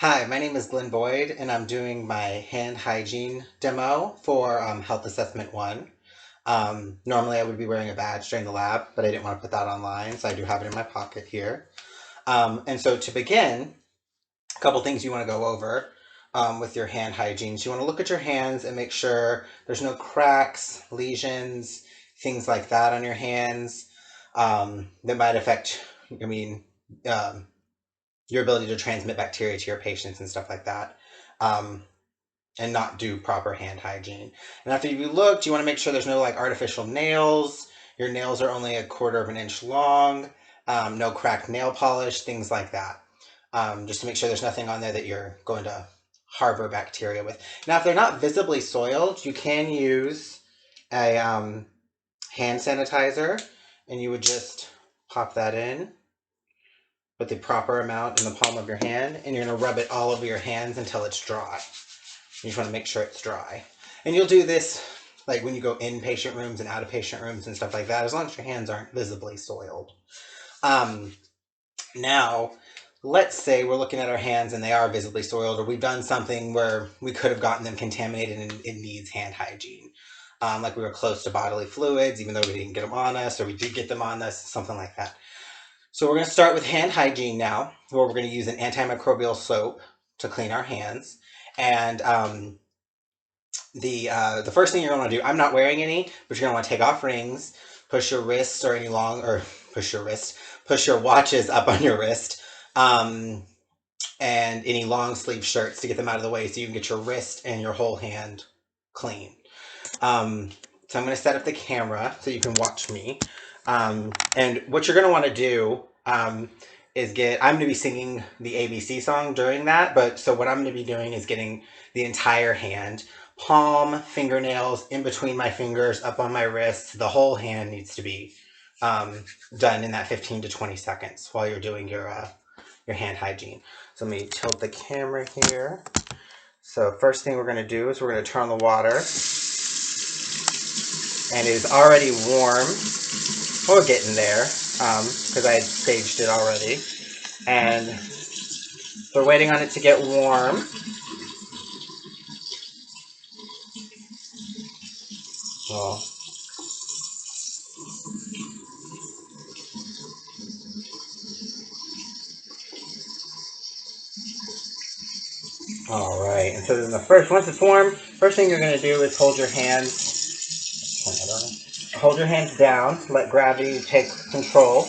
Hi, my name is Glenn Boyd, and I'm doing my hand hygiene demo for Health Assessment 1. Normally, I would be wearing a badge during the lab, but I didn't want to put that online, so I do have it in my pocket here. And so to begin, a couple things you want to go over with your hand hygiene. So you want to look at your hands and make sure there's no cracks, lesions, things like that on your hands that might affect, I mean, um, your ability to transmit bacteria to your patients and stuff like that, um, and not do proper hand hygiene. And after you looked, you want to make sure there's no like artificial nails. Your nails are only a quarter of an inch long. No cracked nail polish, things like that. Just to make sure there's nothing on there that you're going to harbor bacteria with. Now, if they're not visibly soiled, you can use a hand sanitizer, and you would just pop that in with the proper amount in the palm of your hand, and you're going to rub it all over your hands until it's dry. You just want to make sure it's dry. And you'll do this like when you go in patient rooms and out of patient rooms and stuff like that, as long as your hands aren't visibly soiled. Um, Now, let's say we're looking at our hands and they are visibly soiled, or we've done something where we could have gotten them contaminated and it needs hand hygiene. Like we were close to bodily fluids, even though we didn't get them on us, or we did get them on us, something like that. So we're going to start with hand hygiene now, where we're going to use an antimicrobial soap to clean our hands. And the first thing you're going to do, I'm not wearing any, but you're going to want to take off rings, push your wrists or any long, or push your watches up on your wrist, um, and any long sleeve shirts to get them out of the way so you can get your wrist and your whole hand clean. Um, so I'm going to set up the camera so you can watch me. And what you're going to want to do is I'm going to be singing the ABC song during that. But so what I'm going to be doing is getting the entire hand, palm, fingernails, in between my fingers, up on my wrists. The whole hand needs to be done in that 15 to 20 seconds while you're doing your hand hygiene. So let me tilt the camera here. So first thing we're going to do is we're going to turn on the water. And it is already warm. We're getting there because I had staged it already. And we're waiting on it to get warm. Oh. All right. And so then once it's warm, first thing you're going to do is hold your hands down, let gravity take control,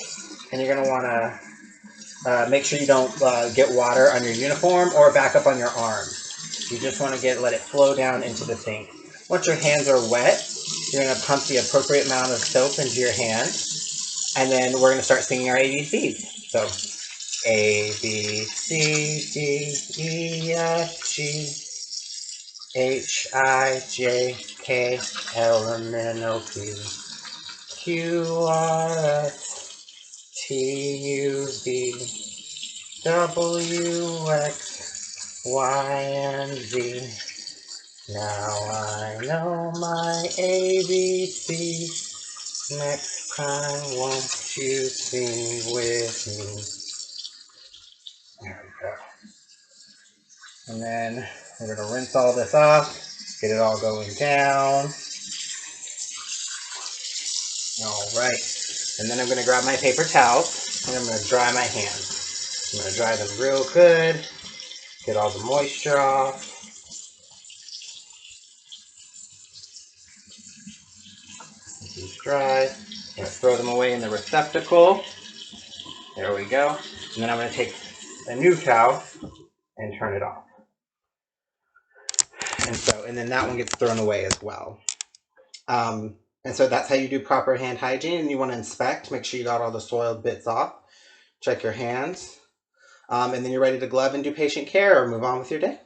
and you're going to want to make sure you don't get water on your uniform or back up on your arms. You just want to let it flow down into the sink. Once your hands are wet, you're going to pump the appropriate amount of soap into your hand, and then we're going to start singing our ABCs. So A, B, C, D, E, F, G, H, I, J, K, L, M, N, O, P, Q, R, S, T, U, V, W, X, Y, and Z. Now I know my ABC. Next time, won't you sing with me? There we go. And then we're going to rinse all this off, get it all going down. All right. And then I'm going to grab my paper towels and I'm going to dry my hands. I'm going to dry them real good, get all the moisture off. These dry. I'm going to throw them away in the receptacle. There we go. And then I'm going to take a new towel and turn it off. And then that one gets thrown away as well. And so that's how you do proper hand hygiene. And you want to inspect, make sure you got all the soiled bits off. Check your hands. And then you're ready to glove and do patient care or move on with your day.